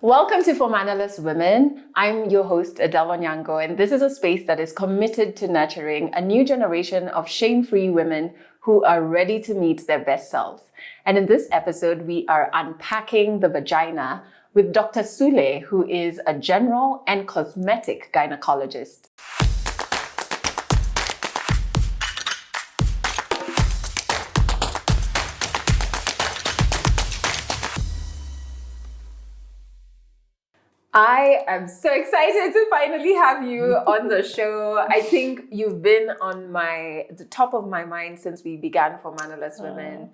Welcome to For Mannerless Women. I'm your host, Adelle Onyango, and this is a space that is committed to nurturing a new generation of shame-free women who are ready to meet their best selves. And in this episode, we are unpacking the vagina with Dr. Sule, who is a general and cosmetic gynecologist. I am so excited to finally have you on the show. I think you've been on the top of my mind since we began For Mannerless Women,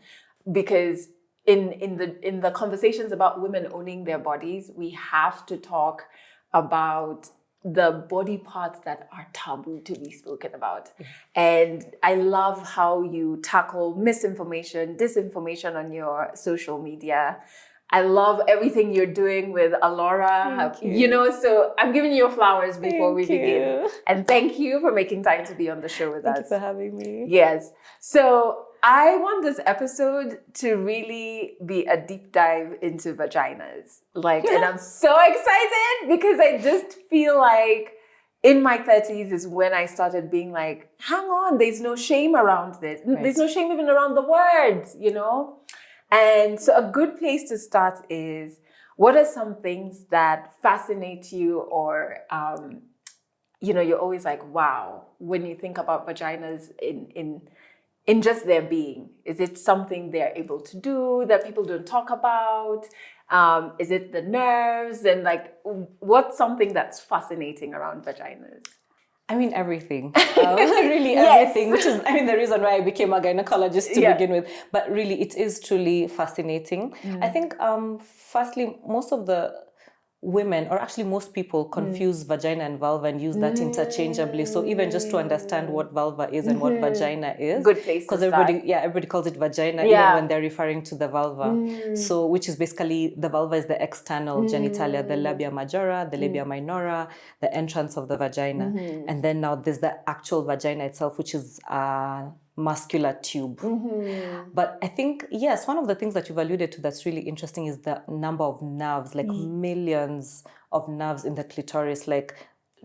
because in the conversations about women owning their bodies, we have to talk about the body parts that are taboo to be spoken about. And I love how you tackle misinformation, disinformation on your social media. I love everything you're doing with Alora. So I'm giving you flowers before we begin. And thank you for making time to be on the show with us. Thank you for having me. Yes. So I want this episode to really be a deep dive into vaginas. And I'm so excited because I just feel like in my 30s is when I started being like, hang on, there's no shame around this. Right. There's no shame even around the words, And so a good place to start is, what are some things that fascinate you or, you're always like, wow, when you think about vaginas in just their being? Is it something they're able to do that people don't talk about? Is it the nerves? And what's something that's fascinating around vaginas? I mean, everything. Really everything, which is, the reason why I became a gynecologist to begin with. But really, it is truly fascinating. I think, firstly, most of the women, or actually most people, confuse vagina and vulva and use that interchangeably. So even just to understand what vulva is and what vagina is. Good place to start. Because everybody calls it vagina, even when they're referring to the vulva. So, which is basically, the vulva is the external genitalia, the labia majora, the labia minora, the entrance of the vagina. And then now there's the actual vagina itself, which is muscular tube. But I think, yes, one of the things that you've alluded to that's really interesting is the number of nerves, millions of nerves in the clitoris,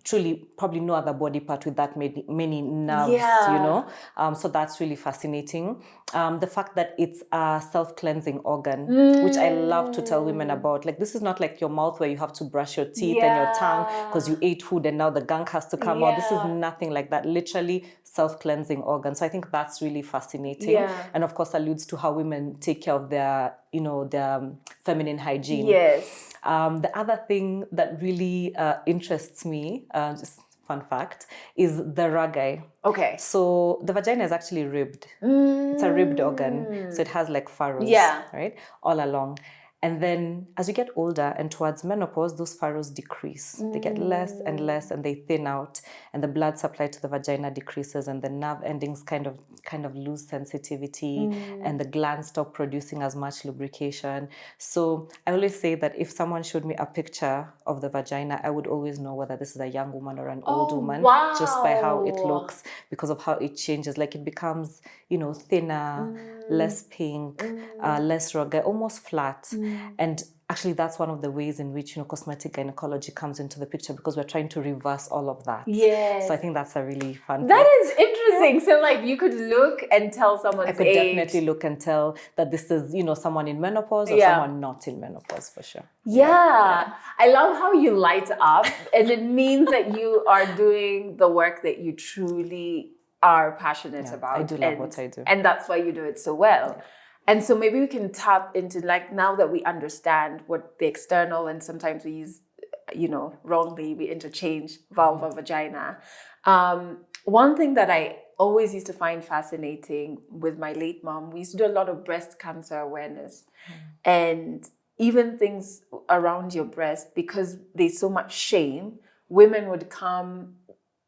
truly probably no other body part with that many nerves, so that's really fascinating. The fact that it's a self-cleansing organ, which I love to tell women about. This is not like your mouth where you have to brush your teeth and your tongue because you ate food and now the gunk has to come out. This is nothing like that. Literally self-cleansing organ. So I think that's really fascinating. And of course alludes to how women take care of their, their feminine hygiene. Yes. The other thing that really interests me, just fun fact, is the ragi. Okay. So the vagina is actually ribbed. It's a ribbed organ. So it has furrows, right, all along. And then as you get older and towards menopause, those furrows decrease. They get less and less and they thin out, and the blood supply to the vagina decreases, and the nerve endings kind of lose sensitivity, and the glands stop producing as much lubrication. So I always say that if someone showed me a picture of the vagina, I would always know whether this is a young woman or an old woman, just by how it looks, because of how it changes. It becomes, thinner, less pink, less rugged, almost flat. And actually, that's one of the ways in which, cosmetic gynecology comes into the picture, because we're trying to reverse all of that. Yes. So I think that's a really fun That is interesting. So you could look and tell someone's age. I could definitely look and tell that this is, someone in menopause or someone not in menopause, for sure. Yeah. I love how you light up, and it means that you are doing the work that you truly are passionate about. I do love what I do. And that's why you do it so well. Yeah. And so maybe we can tap into, now that we understand what the external, and sometimes we use, wrongly, we interchange vulva, vagina. One thing that I always used to find fascinating with my late mom, we used to do a lot of breast cancer awareness. And even things around your breast, because there's so much shame, women would come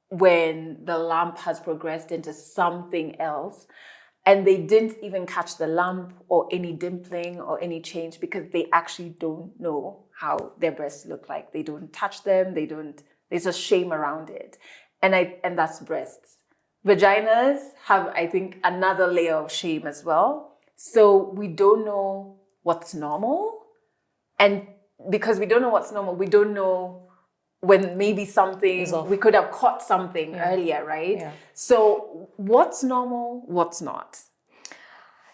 when the lump has progressed into something else. And they didn't even catch the lump or any dimpling or any change, because they actually don't know how their breasts look like. They don't touch them. There's a shame around it. And that's breasts. Vaginas have, I think, another layer of shame as well. So we don't know what's normal. And because we don't know what's normal, we don't know when maybe something, we could have caught something earlier, right? Yeah. So what's normal, what's not?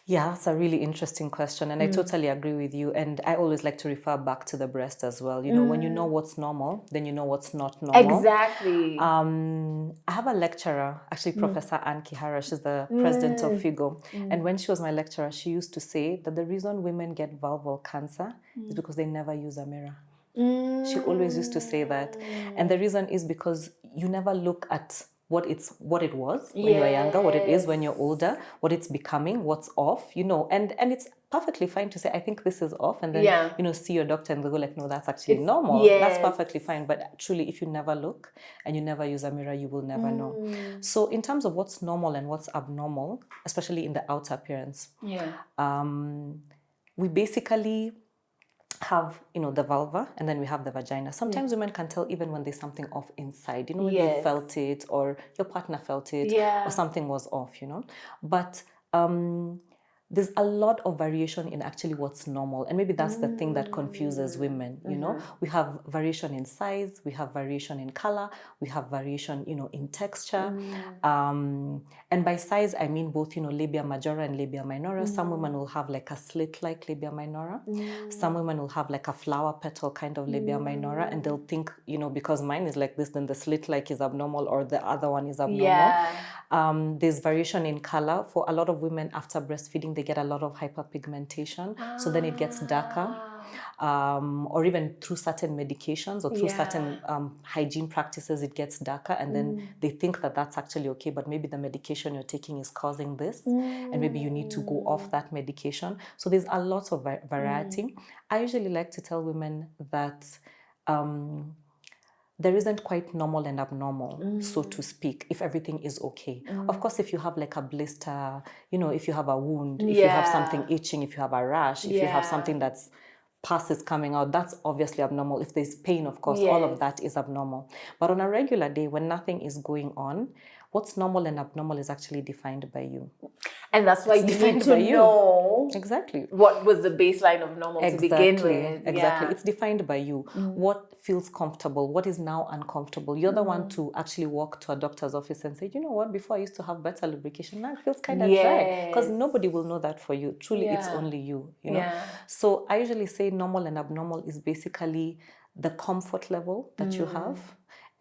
Yeah, that's a really interesting question. And I totally agree with you. And I always like to refer back to the breast as well. You know, when you know what's normal, then you know what's not normal. Exactly. I have a lecturer, actually Professor Ann Kihara. She's the president of FIGO. And when she was my lecturer, she used to say that the reason women get vulval cancer is because they never use a mirror. She always used to say that. And the reason is because you never look at what it was when you were younger, what it is when you're older, what it's becoming, what's off, you know, and it's perfectly fine to say, I think this is off, and then, you know, see your doctor and they go like, no, that's actually normal. That's perfectly fine. But truly, if you never look and you never use a mirror, you will never know. So in terms of what's normal and what's abnormal, especially in the outer appearance, we basically have, you know, the vulva, and then we have the vagina. Sometimes women can tell even when there's something off inside, you know, when you felt it or your partner felt it or something was off, you know. But there's a lot of variation in actually what's normal, and maybe that's the thing that confuses women, you know. We have variation in size, we have variation in color, we have variation, you know, in texture, and by size I mean both, you know, labia majora and labia minora. Some women will have like a slit-like labia minora, some women will have like a flower petal kind of labia minora, and they'll think, you know, because mine is like this, then the slit-like is abnormal or the other one is abnormal. There's variation in color. For a lot of women after breastfeeding, they get a lot of hyperpigmentation, so then it gets darker, or even through certain medications or through certain hygiene practices, it gets darker, and then they think that that's actually okay, but maybe the medication you're taking is causing this, and maybe you need to go off that medication. So there's a lot of variety. I usually like to tell women that there isn't quite normal and abnormal, so to speak, if everything is okay. Of course, if you have like a blister, you know, if you have a wound, if you have something itching, if you have a rash, if you have something that's pus is coming out, that's obviously abnormal. If there's pain, of course, all of that is abnormal. But on a regular day, when nothing is going on, what's normal and abnormal is actually defined by you. And that's why you need to know what was the baseline of normal to begin with. Exactly. It's defined by you. What feels comfortable, what is now uncomfortable. You're the one to actually walk to a doctor's office and say, you know what, before I used to have better lubrication, now it feels kind of dry. Because nobody will know that for you. Truly, it's only you, you know. So I usually say normal and abnormal is basically the comfort level that you have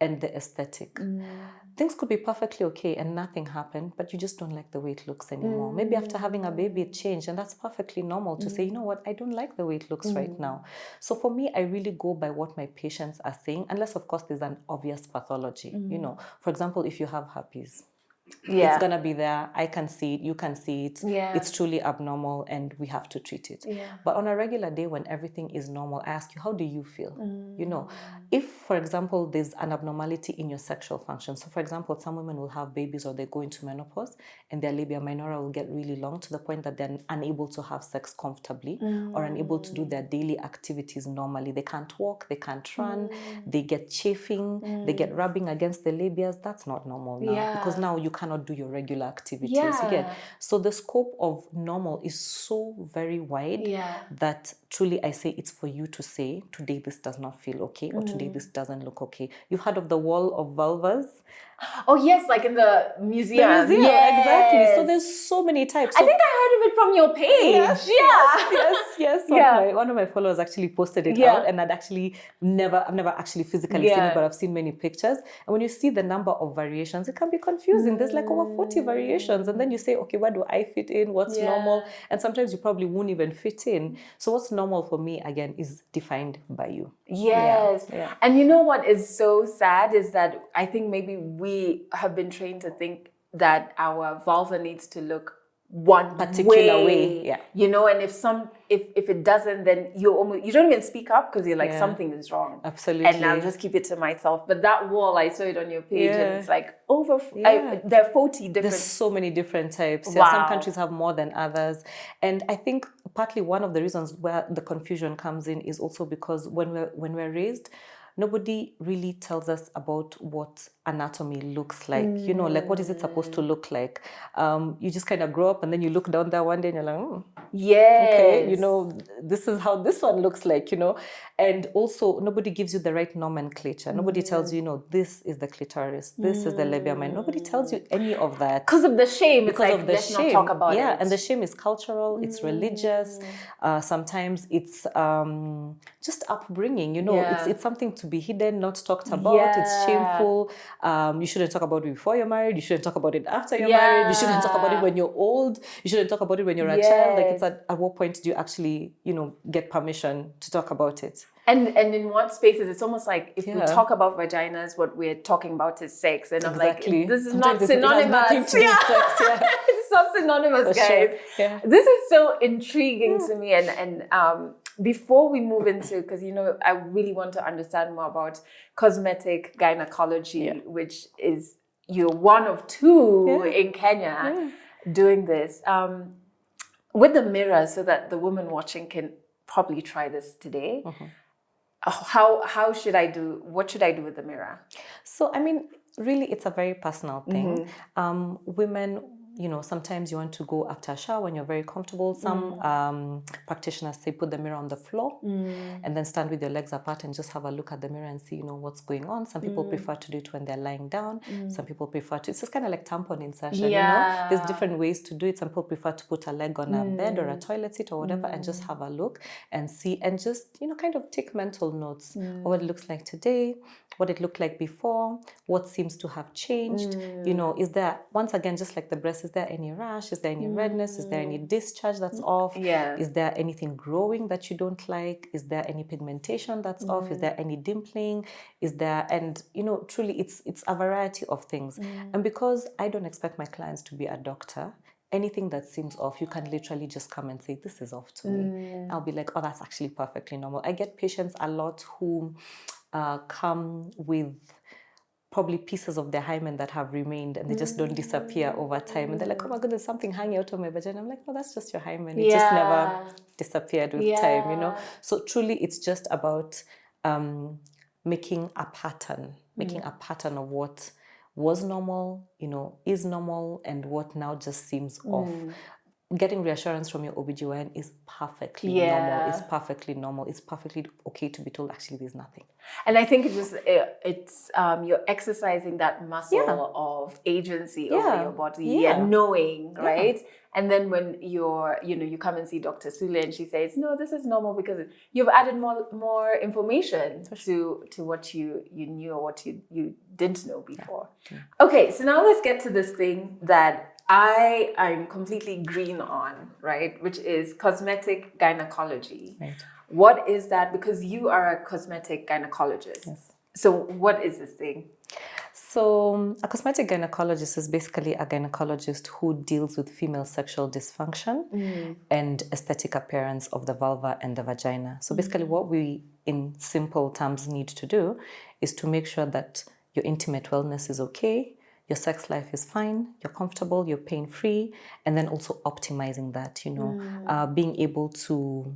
and the aesthetic. Things could be perfectly okay and nothing happened, but you just don't like the way it looks anymore. Maybe after having a baby it changed, and that's perfectly normal to say, you know what, I don't like the way it looks right now. So for me, I really go by what my patients are saying, unless of course there's an obvious pathology. You know, for example, if you have herpes, it's gonna be there. I can see it, you can see it. It's truly abnormal and we have to treat it. But on a regular day when everything is normal, I ask you, how do you feel? You know, if for example there's an abnormality in your sexual function, so for example some women will have babies or they go into menopause and their labia minora will get really long to the point that they're unable to have sex comfortably or unable to do their daily activities normally. They can't walk, they can't run, they get chafing, they get rubbing against the labias. That's not normal now, because now you cannot do your regular activities again. So the scope of normal is so very wide that truly I say it's for you to say, today this does not feel okay, or today this doesn't look okay. You've heard of the wall of vulvas? Oh yes, like in the museum. The museum, exactly. So there's so many types. So, I think I heard of it from your page. Yes. One of my followers actually posted it out, and I've never actually physically seen it, but I've seen many pictures. And when you see the number of variations, it can be confusing. There's like over 40 variations, and then you say, okay, where do I fit in? What's normal? And sometimes you probably won't even fit in. So what's normal for me, again, is defined by you. And you know what is so sad is that I think maybe we have been trained to think that our vulva needs to look one particular way. You know, and if it doesn't, then you don't even speak up because you're like, something is wrong. Absolutely. And I'll just keep it to myself. But that wall, I saw it on your page, and it's like there are 40 different. There's so many different types. Wow. Some countries have more than others. And I think partly one of the reasons where the confusion comes in is also because when we're raised, nobody really tells us about what anatomy looks like, you know, like what is it supposed to look like? You just kind of grow up and then you look down there one day and you're like, yes, okay, you know, this is how this one looks like, you know. And also, nobody gives you the right nomenclature. Nobody tells you, you know, this is the clitoris, this is the labia minor. Nobody tells you any of that. Because of the shame. Because it's like, of the let's shame. not talk about yeah, it. and the shame is cultural, it's religious. Sometimes it's just upbringing, you know. It's something to be hidden, not talked about. It's shameful. You shouldn't talk about it before you're married. You shouldn't talk about it after you're married. You shouldn't talk about it when you're old. You shouldn't talk about it when you're a child. Like, it's at what point do you actually, you know, get permission to talk about it? And in what spaces, it's almost like if we talk about vaginas, what we're talking about is sex. And I'm like, this is Sometimes not synonymous. It has nothing to do with sex, It's not synonymous, For guys. sure. Yeah. This is so intriguing to me. And before we move into, because, you know, I really want to understand more about cosmetic gynecology, which is, you're one of two in Kenya doing this. With the mirror, so that the woman watching can probably try this today. How should I do? What should I do with the mirror? So, I mean, really, it's a very personal thing. Women, you know, sometimes you want to go after a shower when you're very comfortable. Some practitioners say put the mirror on the floor and then stand with your legs apart and just have a look at the mirror and see, you know, what's going on. Some people prefer to do it when they're lying down. Some people prefer to, it's just kind of like tampon insertion, you know. There's different ways to do it. Some people prefer to put a leg on a bed or a toilet seat or whatever and just have a look and see and just, you know, kind of take mental notes of what it looks like today, what it looked like before, what seems to have changed. You know, is there, once again, just like the breast, is there any rash? Is there any redness? Is there any discharge that's off? Is there anything growing that you don't like? Is there any pigmentation that's off? Is there any dimpling? Is there, and you know, truly it's a variety of things. And because I don't expect my clients to be a doctor, anything that seems off, you can literally just come and say, this is off to me. I'll be like, oh, that's actually perfectly normal. I get patients a lot who come with probably pieces of their hymen that have remained and they just don't disappear over time. And they're like, oh my goodness, something hanging out of my vagina. I'm like, no, that's just your hymen. It just never disappeared with time, you know? So truly, it's just about making a pattern of what was normal, you know, is normal, and what now just seems off. Getting reassurance from your OBGYN is perfectly normal. It's perfectly normal. It's perfectly okay to be told, actually, there's nothing. And I think it's you're exercising that muscle of agency over your body and knowing, right? And then when you come and see Dr. Sule and she says, no, this is normal because you've added more information to what you knew or what you didn't know before. Okay, so now let's get to this thing that I'm completely green on, right? Which is cosmetic gynecology. Right. What is that? Because you are a cosmetic gynecologist. Yes. So what is this thing? So a cosmetic gynecologist is basically a gynecologist who deals with female sexual dysfunction and aesthetic appearance of the vulva and the vagina. So basically what we, in simple terms, need to do is to make sure that your intimate wellness is okay, your sex life is fine, you're comfortable, you're pain-free, and then also optimizing that, you know, being able to,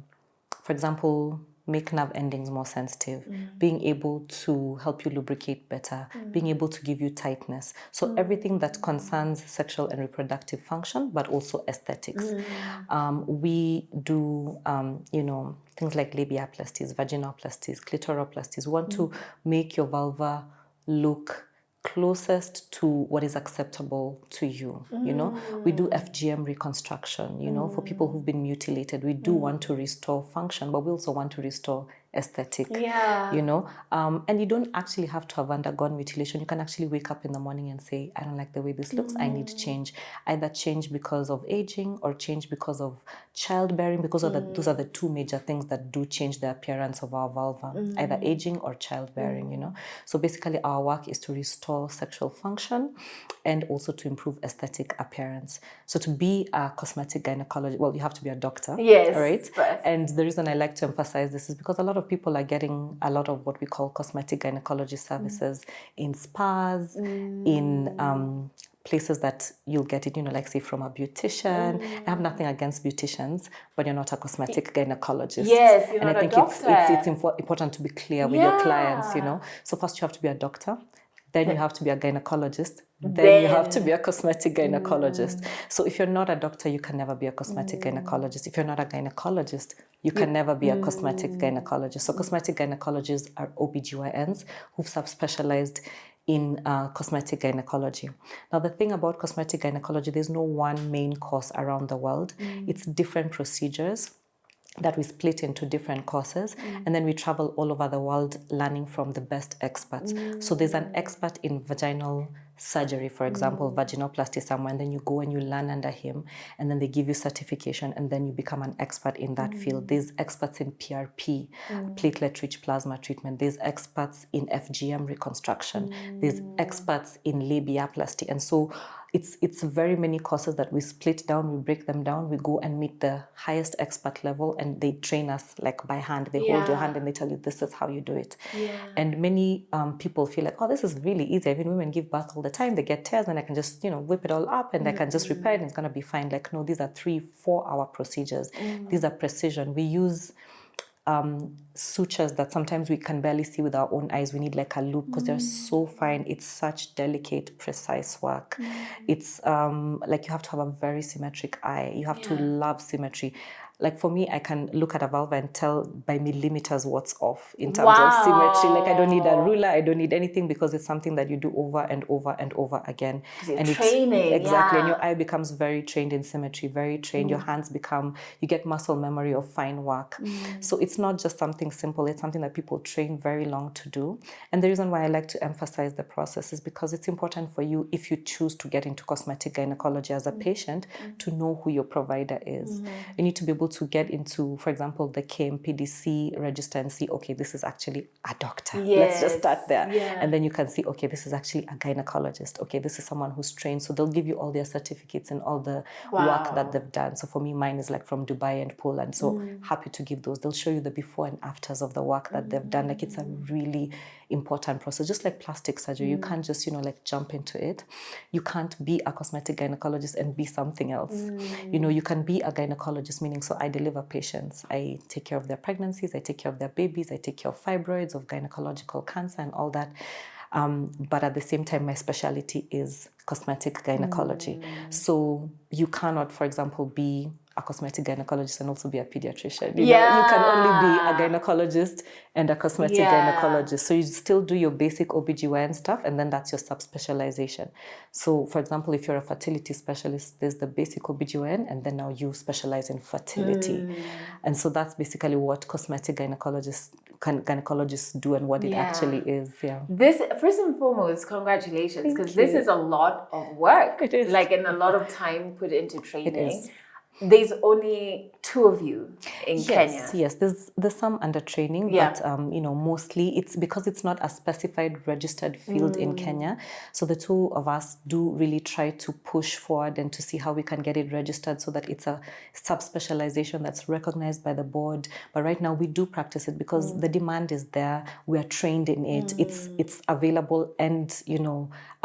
for example, make nerve endings more sensitive, being able to help you lubricate better, being able to give you tightness. So everything that concerns sexual and reproductive function, but also aesthetics. We do, you know, things like labiaplasties, vaginoplasties, clitoroplasties. We want to make your vulva look closest to what is acceptable to you, you know. We do FGM reconstruction, you know, for people who've been mutilated. We do want to restore function, but we also want to restore aesthetic, you know. And you don't actually have to have undergone mutilation. You can actually wake up in the morning and say, I don't like the way this looks, I need change. Either change because of aging or change because of childbearing, because of those are the two major things that do change the appearance of our vulva, either aging or childbearing, you know. So basically our work is to restore sexual function and also to improve aesthetic appearance. So to be a cosmetic gynecologist, well, you have to be a doctor, right? But... And the reason I like to emphasize this is because a lot of people are getting a lot of what we call cosmetic gynecology services in spas, in places that you'll get it, you know, like say from a beautician. I have nothing against beauticians, but you're not a cosmetic gynecologist. Yes, you're and not I think a doctor. it's important to be clear with your clients, you know. So first you have to be a doctor. then you have to be a gynecologist, then you have to be a cosmetic gynecologist. So if you're not a doctor, you can never be a cosmetic gynecologist. If you're not a gynecologist, you can never be a cosmetic gynecologist. So cosmetic gynecologists are OBGYNs who've subspecialized in cosmetic gynecology. Now, the thing about cosmetic gynecology, there's no one main course around the world. It's different procedures that we split into different courses, and then we travel all over the world learning from the best experts. So there's an expert in vaginal surgery, for example, vaginoplasty somewhere, and then you go and you learn under him, and then they give you certification, and then you become an expert in that field. There's experts in PRP, platelet-rich plasma treatment. There's experts in FGM reconstruction. There's experts in labiaplasty. And so it's very many courses that we split down, we break them down, we go and meet the highest expert level, and they train us like by hand. They hold your hand and they tell you, this is how you do it. And many people feel like, oh, this is really easy. I mean, women give birth all the time, they get tears, and I can just, whip it all up and I can just repair it and it's going to be fine. Like, no, these are 3-4 hour procedures. These are precision. We use sutures that sometimes we can barely see with our own eyes. We need like a loop because they're so fine. It's such delicate, precise work. It's like you have to have a very symmetric eye. You have to love symmetry. Like for me, I can look at a vulva and tell by millimeters what's off in terms of symmetry. Like I don't need a ruler, I don't need anything, because it's something that you do over and over and over again. And training, exactly. And your eye becomes very trained in symmetry, very trained. Your hands you get muscle memory of fine work. So it's not just something simple, it's something that people train very long to do. And the reason why I like to emphasize the process is because it's important for you, if you choose to get into cosmetic gynecology as a patient, to know who your provider is. You need to be able to get into, for example, the KMPDC register and see, okay, this is actually a doctor. Let's just start there. And then you can see, okay, this is actually a gynecologist. Okay, this is someone who's trained. So they'll give you all their certificates and all the work that they've done. So for me, mine is like from Dubai and Poland. So happy to give those. They'll show you the before and afters of the work that they've done. Like it's a really important process, just like plastic surgery. You can't just, like jump into it. You can't be a cosmetic gynecologist and be something else. You can be a gynecologist, meaning, so I deliver patients. I take care of their pregnancies. I take care of their babies. I take care of fibroids, of gynecological cancer and all that. But at the same time, my specialty is cosmetic gynecology. So you cannot, for example, be a cosmetic gynecologist and also be a pediatrician. You can only be a gynecologist and a cosmetic gynecologist. So you still do your basic OBGYN stuff, and then that's your subspecialization. So for example, if you're a fertility specialist, there's the basic OBGYN, and then now you specialize in fertility. And so that's basically what cosmetic gynecologists do and what it actually is. This, first and foremost, congratulations, because this is a lot of work. It is. Like, and a lot of time put into training. It is. There's only 2 of you in Kenya. Yes, there's some under training, but mostly it's because it's not a specified registered field in Kenya. So the 2 of us do really try to push forward and to see how we can get it registered so that it's a subspecialization that's recognized by the board. But right now we do practice it because the demand is there. We are trained in it. It's available and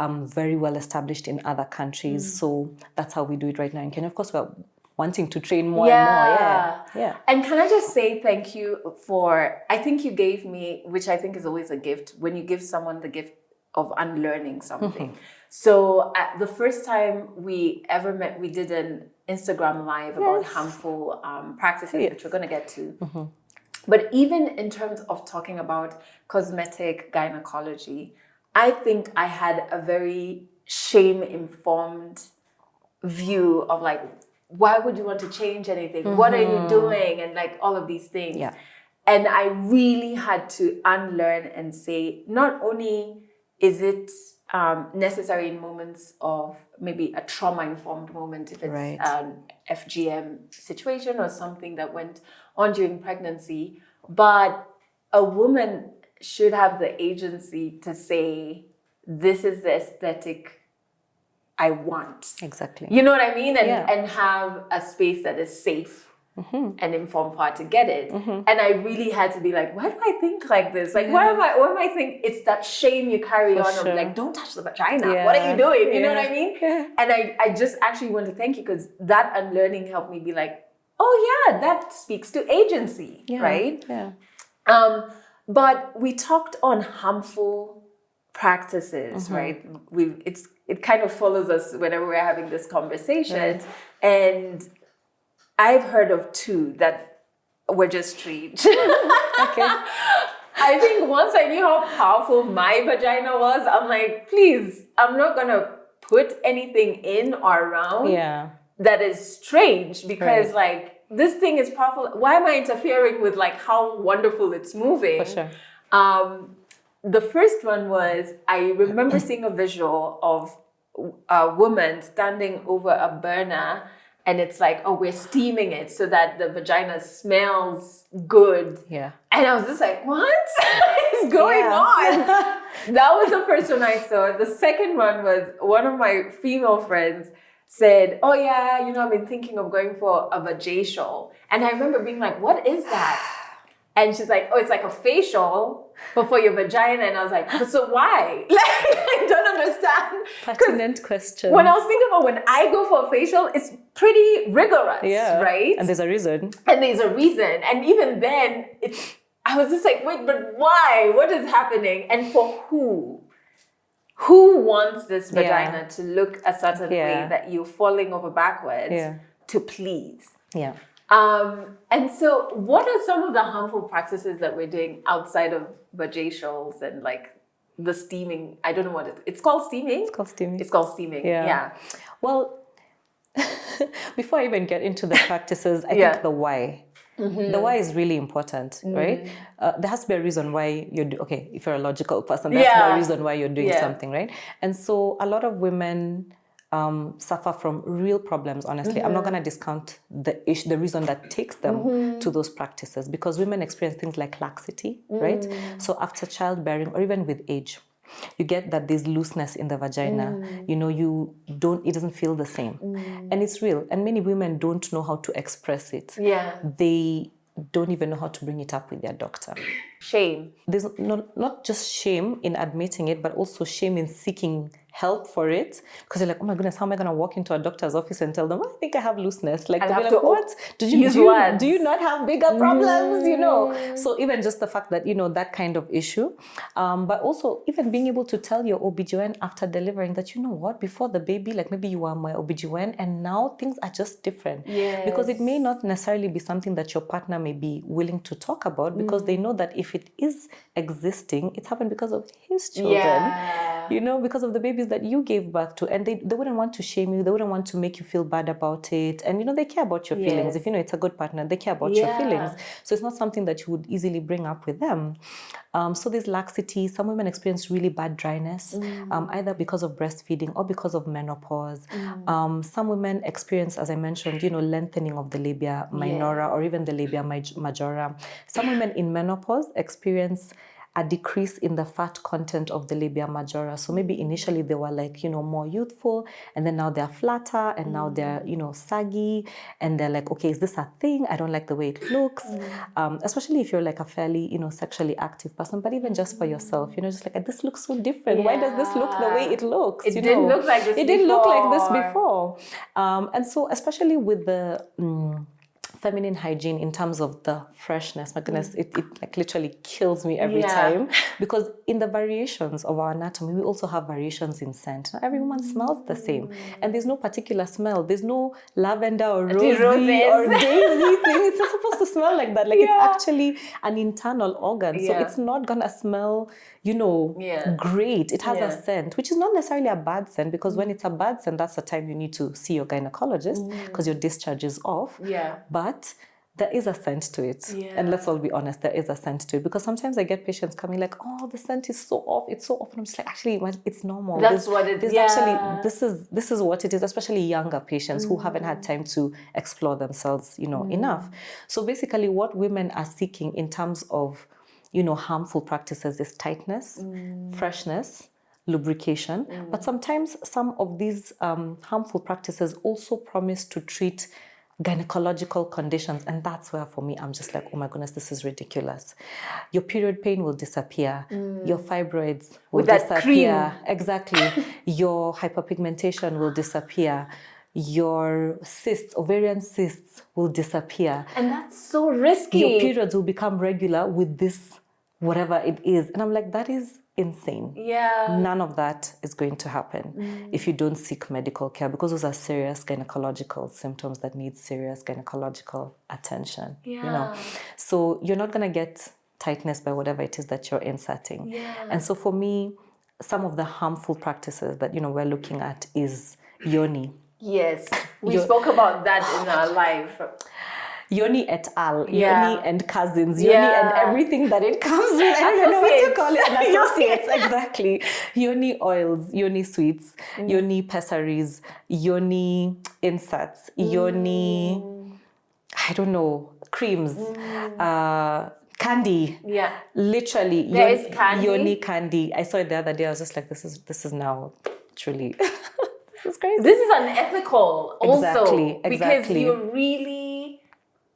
very well established in other countries. So that's how we do it right now in Kenya. Of course, we're wanting to train more and more. Yeah. And can I just say thank you for, I think you gave me, which I think is always a gift, when you give someone the gift of unlearning something. So the first time we ever met, we did an Instagram live about harmful practices, which we're going to get to. But even in terms of talking about cosmetic gynecology, I think I had a very shame-informed view of like, why would you want to change anything? What are you doing? And like all of these things. And I really had to unlearn and say, not only is it necessary in moments of maybe a trauma-informed moment, if it's an FGM situation or something that went on during pregnancy, but a woman should have the agency to say, this is the aesthetic I want. Exactly. You know what I mean? And have a space that is safe and informed for her to get it. And I really had to be like, why do I think like this? Like, what am I thinking? It's that shame you carry on of like, don't touch the vagina. What are you doing? You know what I mean? And I just actually want to thank you, because that unlearning helped me be like, oh yeah, that speaks to agency, right? But we talked on harmful practices, right? It kind of follows us whenever we're having this conversation. Right. And I've heard of two that were just strange. Okay. I think once I knew how powerful my vagina was, I'm like, please, I'm not gonna put anything in or around that is strange, because like this thing is powerful. Why am I interfering with like how wonderful it's moving? For sure. The first one was, I remember seeing a visual of a woman standing over a burner, and it's like, oh, we're steaming it so that the vagina smells good. Yeah. And I was just like, what is going on? That was the first one I saw. The second one was, one of my female friends said, oh yeah, I've been thinking of going for a vajacial. And I remember being like, what is that? And she's like, oh, it's like a facial, but for your vagina. And I was like, so why? Like, I don't understand. Pertinent question. When I was thinking about when I go for a facial, it's pretty rigorous, right? And there's a reason. And even then, I was just like, wait, but why? What is happening? And for who? Who wants this vagina to look a certain way that you're falling over backwards to please? Yeah. And so what are some of the harmful practices that we're doing outside of vajacials and like the steaming? I don't know what it's called. Steaming? It's called steaming. It's called steaming. Yeah. Well, before I even get into the practices, I think the why. The why is really important, right? There has to be a reason why you're okay, if you're a logical person, there has to be a reason why you're doing something, right? And so a lot of women suffer from real problems, honestly. I'm not going to discount the reason that takes them to those practices, because women experience things like laxity, right? So after childbearing or even with age, you get that there's looseness in the vagina. It doesn't feel the same. And it's real. And many women don't know how to express it. Yeah. They don't even know how to bring it up with their doctor. Shame. There's not just shame in admitting it, but also shame in seeking help for it, because you're like, oh my goodness, how am I going to walk into a doctor's office and tell them, I think I have looseness? Like, they'll be like, what? Do you not have bigger problems? So even just the fact that, that kind of issue, but also even being able to tell your OBGYN after delivering that, before the baby, like maybe you are my OBGYN and now things are just different. Yes. Because it may not necessarily be something that your partner may be willing to talk about, because they know that if it is existing, it's happened because of his children, because of the babies that you gave birth to, and they wouldn't want to shame you, they wouldn't want to make you feel bad about it, and they care about your feelings. If it's a good partner, they care about your feelings, so it's not something that you would easily bring up with them. So there's laxity. Some women experience really bad dryness, either because of breastfeeding or because of menopause. Some women experience, as I mentioned, lengthening of the labia minora or even the labia majora. Some women in menopause experience a decrease in the fat content of the labia majora. So maybe initially they were like, more youthful, and then now they're flatter, and now they're, saggy, and they're like, okay, is this a thing? I don't like the way it looks. Especially if you're like a fairly, sexually active person, but even just for yourself, just like, this looks so different. Why does this look the way it looks? It didn't look like this before. It didn't look like this before. And so especially with the feminine hygiene in terms of the freshness, my goodness, it like literally kills me every time, because in the variations of our anatomy, we also have variations in scent. Not every woman smells the same, and there's no particular smell. There's no lavender or rosy or daisy thing. It's not supposed to smell like that. Like it's actually an internal organ, so it's not gonna smell, great. It has a scent, which is not necessarily a bad scent, because when it's a bad scent, that's the time you need to see your gynecologist, because your discharge is off. But there is a scent to it. And let's all be honest, there is a scent to it. Because sometimes I get patients coming like, oh, the scent is so off. It's so off. And I'm just like, actually, it's normal. That's what it is. Actually, this is what it is, especially younger patients who haven't had time to explore themselves, enough. So basically what women are seeking in terms of, harmful practices is tightness, freshness, lubrication. But sometimes some of these harmful practices also promise to treat gynecological conditions, and that's where for me I'm just like, oh my goodness, this is ridiculous. Your period pain will disappear, your fibroids will disappear, exactly. Your hyperpigmentation will disappear, your cysts, ovarian cysts will disappear, and that's so risky. Your periods will become regular with this whatever it is. And I'm like, that is insane. Yeah. None of that is going to happen if you don't seek medical care, because those are serious gynecological symptoms that need serious gynecological attention. So you're not going to get tightness by whatever it is that you're inserting. And so for me, some of the harmful practices that we're looking at is yoni. Yes, we spoke about that in our live. Yoni et al. Yoni and cousins. Yoni and everything that it comes with. I don't know what to call it. And associates, exactly. Yoni oils, yoni sweets, yoni pessaries, yoni inserts, yoni, I don't know, creams, candy. Yeah. Literally. There is candy. Yoni candy. I saw it the other day. I was just like, this is now truly... This is crazy. This is unethical also. Exactly. Because you're really...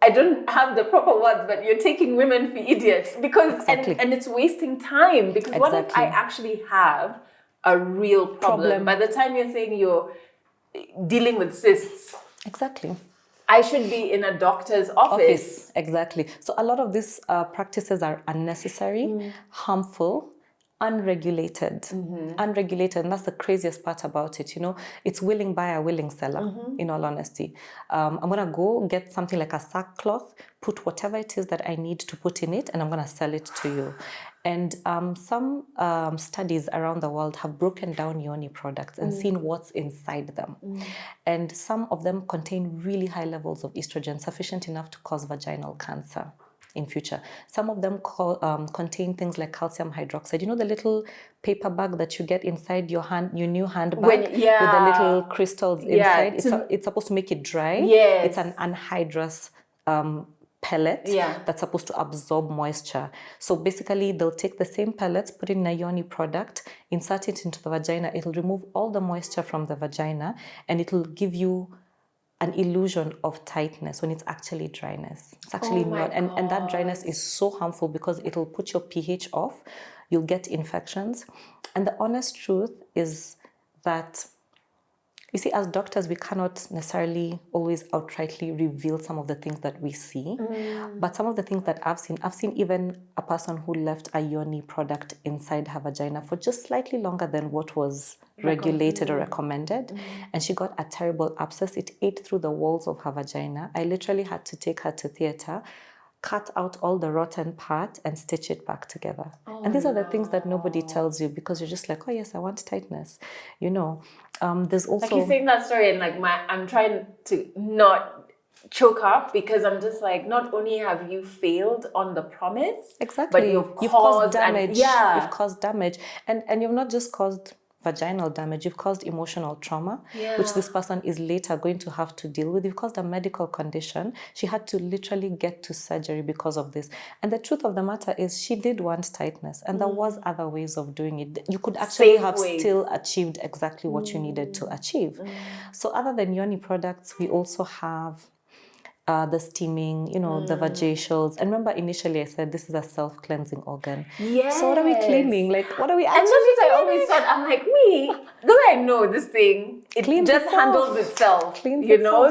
I don't have the proper words, but you're taking women for idiots because and it's wasting time, because what if I actually have a real problem? By the time you're saying you're dealing with cysts, exactly, I should be in a doctor's office. Exactly. So a lot of these practices are unnecessary, harmful, unregulated. Unregulated, and that's the craziest part about it. It's willing buyer, willing seller. In all honesty, I'm gonna go get something like a sackcloth, put whatever it is that I need to put in it, and I'm gonna sell it to you. And some studies around the world have broken down yoni products and seen what's inside them. And some of them contain really high levels of estrogen, sufficient enough to cause vaginal cancer in future. Some of them contain things like calcium hydroxide. The little paper bag that you get inside your new handbag with the little crystals inside. It's supposed to make it dry. Yes. It's an anhydrous pellet that's supposed to absorb moisture. So basically, they'll take the same pellets, put it in a yoni product, insert it into the vagina. It'll remove all the moisture from the vagina, and it'll give you an illusion of tightness when it's actually dryness. It's actually not. And that dryness is so harmful because it'll put your pH off. You'll get infections. And the honest truth is that, you see, as doctors, we cannot necessarily always outrightly reveal some of the things that we see. But some of the things that I've seen even a person who left a yoni product inside her vagina for just slightly longer than what was regulated or recommended. And she got a terrible abscess. It ate through the walls of her vagina. I literally had to take her to theater, cut out all the rotten part and stitch it back together. And these are the things that nobody tells you, because you're just like, oh yes, I want tightness. There's also... Like, you're saying that story and I'm trying to not choke up, because I'm just like, not only have you failed on the promise, exactly, but you've caused damage. You've caused damage. And you've not just caused vaginal damage, you've caused emotional trauma, which this person is later going to have to deal with. You've caused a medical condition. She had to literally get to surgery because of this. And the truth of the matter is, she did want tightness, and there was other ways of doing it. You could actually still achieved exactly what you needed to achieve. So other than yoni products, we also have the steaming, the vajacials. And remember, initially I said this is a self-cleansing organ. Yes. So what are we cleaning? Like, what are we actually And that's what I always thought. I'm like, don't I know this thing? It cleans just itself. handles itself.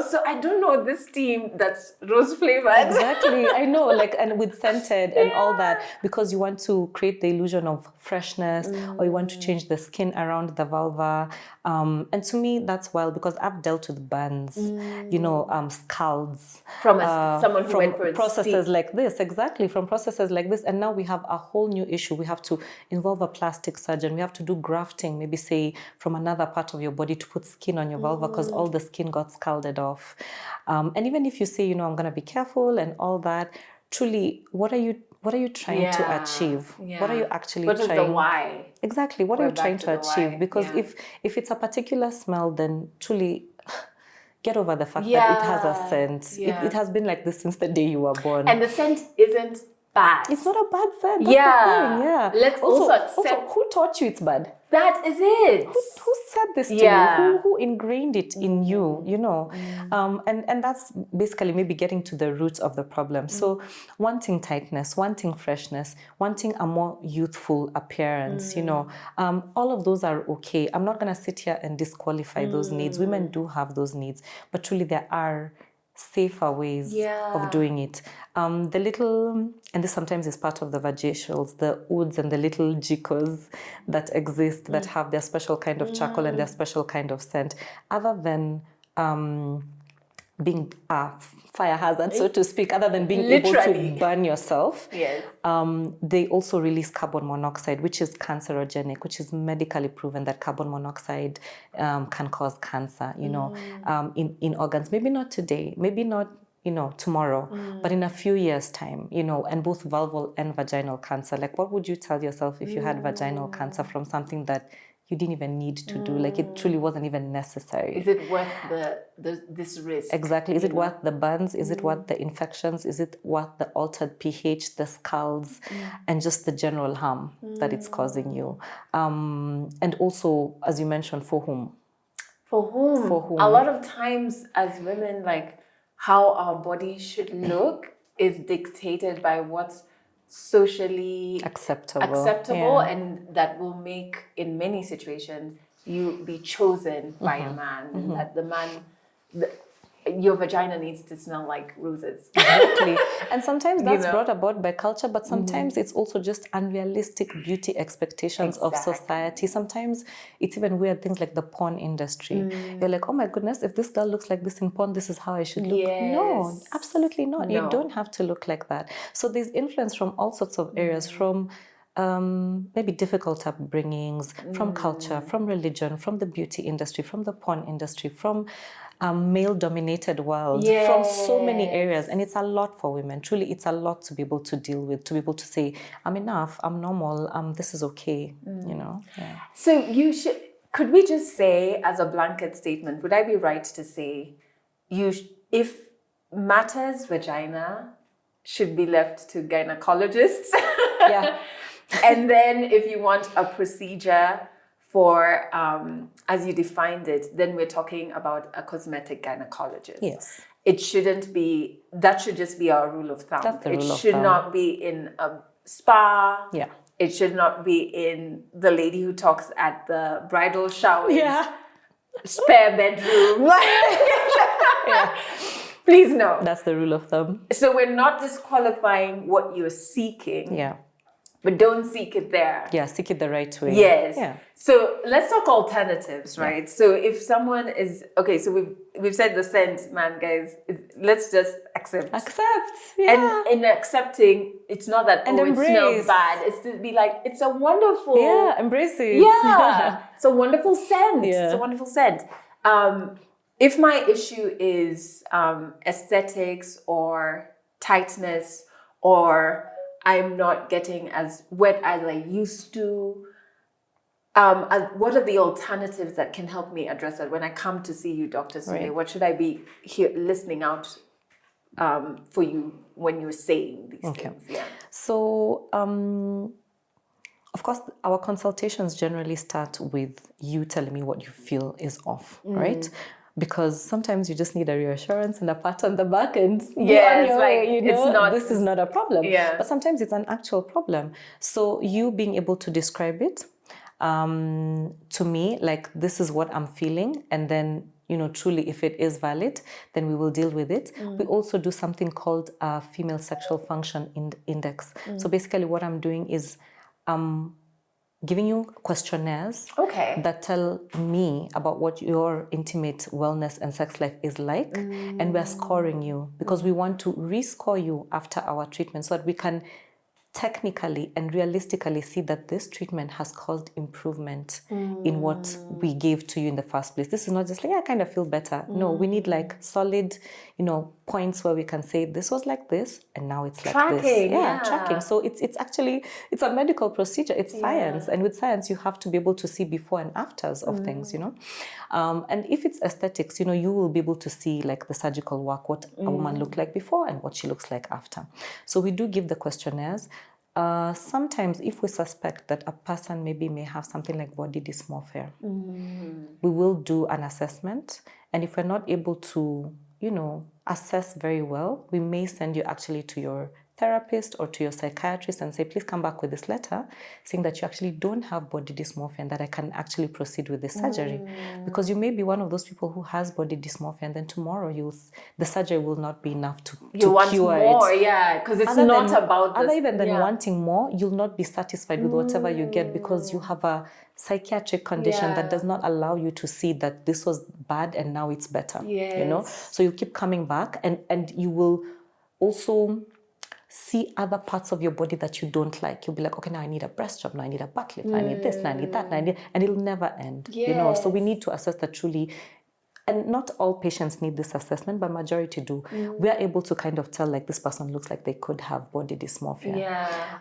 So I don't know this steam that's rose flavored. Exactly. I know, and with scented and all that, because you want to create the illusion of freshness, or you want to change the skin around the vulva. And to me, that's wild, because I've dealt with burns, scalds. From someone who went for processes like this, exactly, from processes like this. And now we have a whole new issue. We have to involve a plastic surgeon. We have to do grafting, maybe say from another part of your body, to put skin on your vulva, because all the skin got scalded off. And even if you say, I'm going to be careful and all that, truly, what are you trying to achieve? What are you actually trying? What is the why? Exactly. What are you trying to achieve? Because if it's a particular smell, then truly get over the fact that it has a scent. It has been like this since the day you were born. And the scent isn't bad. It's not a bad scent. That's the thing. Let's also accept. Who taught you it's bad? That is it. Who said this to you? Who ingrained it in you? And that's basically maybe getting to the root of the problem. So wanting tightness, wanting freshness, wanting a more youthful appearance, all of those are okay. I'm not going to sit here and disqualify those needs. Women do have those needs, but truly there are safer ways of doing it. The little, and this sometimes is part of the vajacials, the ouds and the little jikos that exist that have their special kind of charcoal and their special kind of scent. Other than being fire hazard, so to speak, other than being able to burn yourself, they also release carbon monoxide, which is cancerogenic, which is medically proven that carbon monoxide can cause cancer, in organs. Maybe not today, maybe not, tomorrow, but in a few years' time, and both vulval and vaginal cancer. Like, what would you tell yourself if you had vaginal cancer from something that you didn't even need to do? Like, it truly wasn't even necessary. Is it worth this risk? Exactly. Is it worth the burns? Is it worth the infections? Is it worth the altered pH, the scalds, and just the general harm that it's causing you? And also, as you mentioned, for whom? For whom? For whom? A lot of times as women, like, how our body should look is dictated by what's socially acceptable, and that will make, in many situations, you be chosen by a man. That the man, your vagina needs to smell like roses. Exactly. And sometimes that's brought about by culture, but sometimes it's also just unrealistic beauty expectations of society. Sometimes it's even weird things like the porn industry. You're like, oh my goodness, if this girl looks like this in porn, this is how I should look. No, absolutely not. No. You don't have to look like that. So there's influence from all sorts of areas, from maybe difficult upbringings, from culture, from religion, from the beauty industry, from the porn industry, from male-dominated world, from so many areas. And it's a lot for women. Truly, it's a lot to be able to deal with, to be able to say, I'm enough, I'm normal, this is okay, Yeah. So could we just say, as a blanket statement, would I be right to say, if matters vagina should be left to gynecologists? Yeah. And then if you want a procedure for, as you defined it, then we're talking about a cosmetic gynecologist. Yes. It shouldn't be, that should just be our rule of thumb. That's the rule of thumb. It should not be in a spa. Yeah. It should not be in the lady who talks at the bridal shower. Yeah. Spare bedroom. Please no. That's the rule of thumb. So we're not disqualifying what you're seeking. Yeah. But don't seek it there. Yeah, seek it the right way. Yes. Yeah. So let's talk alternatives, right? Yeah. So if someone is so we've said the scent, man, guys. Let's just accept. Yeah. And in accepting, it's not that it smells bad. It's to be like, it's a wonderful. Yeah, embrace it. Yeah. It's a wonderful scent. Yeah. It's a wonderful scent. If my issue is aesthetics or tightness, or I'm not getting as wet as I used to, what are the alternatives that can help me address that when I come to see you, Dr. Sule? Right. What should I be listening out for you when you're saying these things? Yeah. So, of course, our consultations generally start with you telling me what you feel is off, right? Because sometimes you just need a reassurance and a pat on the back and this is not a problem. Yeah. But sometimes it's an actual problem. So you being able to describe it to me, like, this is what I'm feeling, and then, truly, if it is valid, then we will deal with it. We also do something called a female sexual function index. So basically what I'm doing is giving you questionnaires that tell me about what your intimate wellness and sex life is like, and we're scoring you because we want to rescore you after our treatment so that we can technically and realistically see that this treatment has caused improvement in what we gave to you in the first place. This is not just like, I kind of feel better. No, we need like solid, points where we can say this was like this and now it's like tracking, this. Yeah, tracking. So it's actually, it's a medical procedure. It's science. And with science, you have to be able to see before and afters of things, And if it's aesthetics, you will be able to see like the surgical work, what a woman looked like before and what she looks like after. So we do give the questionnaires. Sometimes if we suspect that a person may have something like body dysmorphia, we will do an assessment. And if we're not able to, assess very well, we may send you actually to your therapist or to your psychiatrist and say, please come back with this letter saying that you actually don't have body dysmorphia and that I can actually proceed with this surgery. Because you may be one of those people who has body dysmorphia and then tomorrow the surgery will not be enough to want cure more, it. Yeah, because it's not about this. Other even than wanting more, you'll not be satisfied with whatever you get because you have a psychiatric condition that does not allow you to see that this was bad and now it's better. You know, so you keep coming back and you will also see other parts of your body that you don't like. You'll be like, okay, now I need a breast job, now I need a butt lift, now I need this, now I need that, now I need, and it'll never end. You know, so we need to assess that truly. And not all patients need this assessment, but majority do. We are able to kind of tell, like, this person looks like they could have body dysmorphia.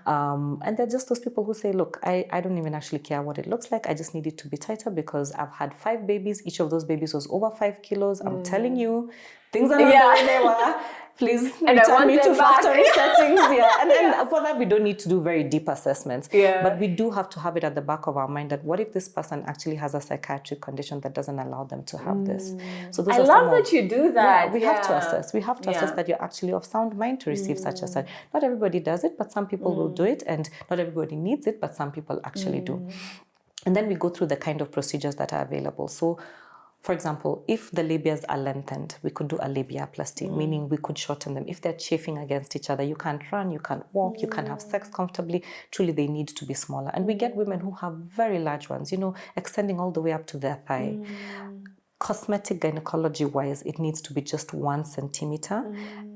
And they're just those people who say, look, I don't even actually care what it looks like. I just need it to be tighter because I've had 5 babies. Each of those babies was over 5 kilos. I'm telling you, things are not the way they were. Please return me to factory settings. And then for that, we don't need to do very deep assessments. But we do have to have it at the back of our mind that what if this person actually has a psychiatric condition that doesn't allow them to have this? So those I love that you do that. We have to assess. We have to assess that you're actually of sound mind to receive such a surgery. Not everybody does it, but some people will do it. And not everybody needs it, but some people actually do. And then we go through the kind of procedures that are available. So, for example, if the labias are lengthened, we could do a labiaplasty, meaning we could shorten them. If they're chafing against each other, you can't run, you can't walk, you can't have sex comfortably, truly they need to be smaller. And we get women who have very large ones, you know, extending all the way up to their thigh. Cosmetic gynecology-wise, it needs to be just 1 centimeter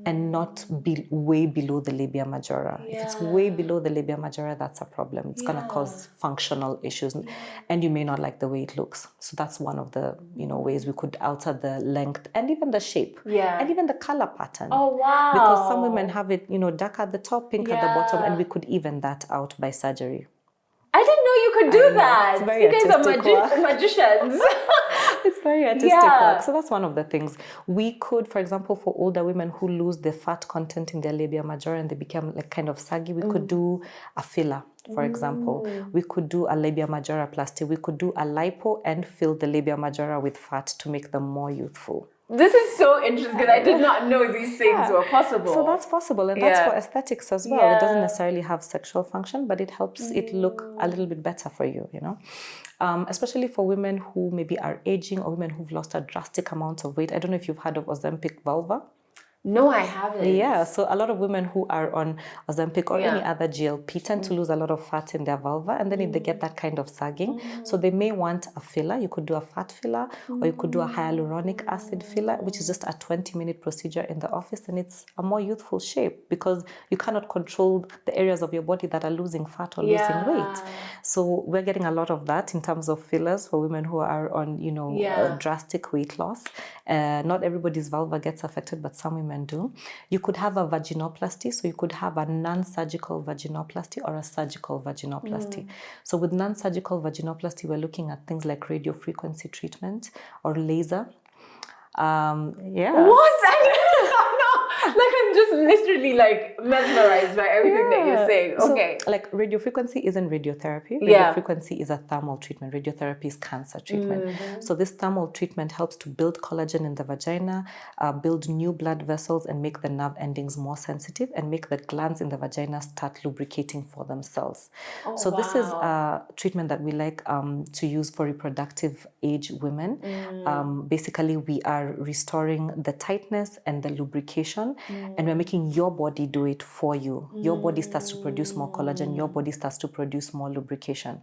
and not be way below the labia majora. If it's way below the labia majora, that's a problem. It's going to cause functional issues, and you may not like the way it looks. So that's one of the ways we could alter the length and even the shape, and even the color pattern. Oh wow! Because some women have it, dark at the top, pink at the bottom, and we could even that out by surgery. I didn't know you could do that. It's very you guys are magicians. It's very artistic work. So that's one of the things. We could, for example, for older women who lose the fat content in their labia majora and they become like kind of saggy, we could do a filler, for example. We could do a labia majora plasty. We could do a lipo and fill the labia majora with fat to make them more youthful. This is so interesting because I did not know these things were possible. So that's possible, and that's for aesthetics as well. It doesn't necessarily have sexual function, but it helps it look a little bit better for you, especially for women who maybe are aging or women who've lost a drastic amount of weight. I don't know if you've heard of Ozempic vulva. No, I haven't. Yeah, so a lot of women who are on Ozempic or any other GLP tend to lose a lot of fat in their vulva, and then if they get that kind of sagging, so they may want a filler. You could do a fat filler, or you could do a hyaluronic acid filler, which is just a 20-minute procedure in the office, and it's a more youthful shape because you cannot control the areas of your body that are losing fat or losing weight. So we're getting a lot of that in terms of fillers for women who are on, drastic weight loss. Not everybody's vulva gets affected, but some women do. You could have a vaginoplasty, so you could have a non-surgical vaginoplasty or a surgical vaginoplasty. So with non-surgical vaginoplasty, we're looking at things like radiofrequency treatment or laser. What? Like I'm just literally like mesmerized by everything that you're saying. Okay. So, like radiofrequency isn't radiotherapy. Radiofrequency is a thermal treatment. Radiotherapy is cancer treatment. So this thermal treatment helps to build collagen in the vagina, build new blood vessels and make the nerve endings more sensitive and make the glands in the vagina start lubricating for themselves. This is a treatment that we like to use for reproductive age women. Basically, we are restoring the tightness and the lubrication, and we're making your body do it for you. Your body starts to produce more collagen. Your body starts to produce more lubrication.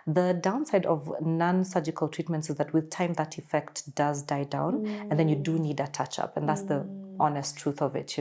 The downside of non-surgical treatments is that with time that effect does die down, and then you do need a touch-up, and that's the honest truth of it,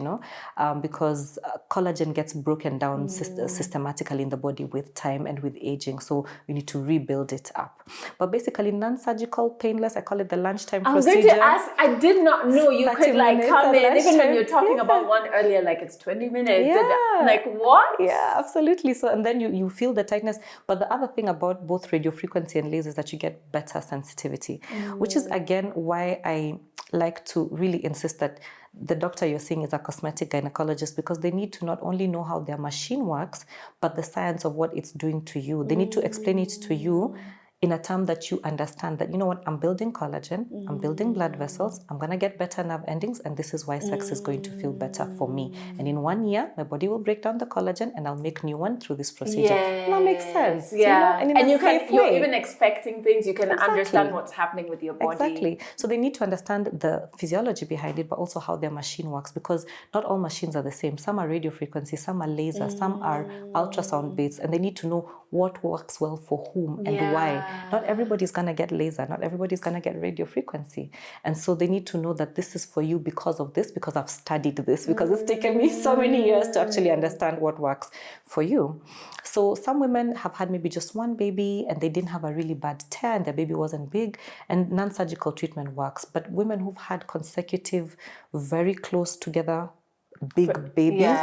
because collagen gets broken down systematically in the body with time and with aging, so we need to rebuild it up. But basically, non-surgical, painless, I call it the lunchtime procedure. I was going to ask, I did not know you could like come in, even when you're talking about one earlier, like it's 20 minutes. And, like what? Yeah, absolutely. So, and then you feel the tightness. But the other thing about both radiofrequency and laser is that you get better sensitivity, which is again why I like to really insist that the doctor you're seeing is a cosmetic gynecologist, because they need to not only know how their machine works, but the science of what it's doing to you. They need to explain it to you in a term that you understand that, you know what, I'm building collagen, I'm building blood vessels, I'm going to get better nerve endings, and this is why sex is going to feel better for me. And in 1 year, my body will break down the collagen and I'll make new one through this procedure. And that makes sense. Yeah. You know, and in a safe way. You're even expecting things, you can understand what's happening with your body. Exactly. So they need to understand the physiology behind it, but also how their machine works, because not all machines are the same. Some are radio frequency, some are laser, some are ultrasound based, and they need to know what works well for whom and why. Not everybody's going to get laser, not everybody's going to get radio frequency. And so they need to know that this is for you because of this, because I've studied this, because it's taken me so many years to actually understand what works for you. So some women have had maybe just one baby and they didn't have a really bad tear and their baby wasn't big, and non-surgical treatment works. But women who've had consecutive, very close together, big babies,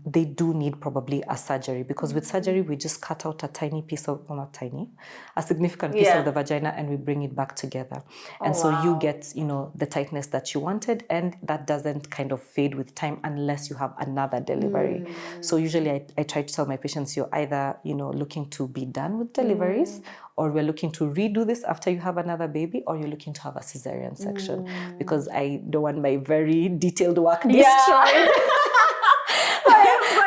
they do need probably a surgery, because with surgery we just cut out a tiny piece of, well, not tiny, a significant piece of the vagina, and we bring it back together. And so you get, you know, the tightness that you wanted, and that doesn't kind of fade with time unless you have another delivery. So usually I try to tell my patients, you're either, you know, looking to be done with deliveries, or we're looking to redo this after you have another baby, or you're looking to have a cesarean section, because I don't want my very detailed work destroyed.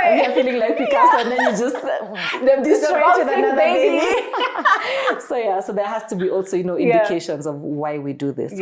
And you're feeling like Picasso, and then you just destroy it with another baby. So there has to be also, you know, indications of why we do this.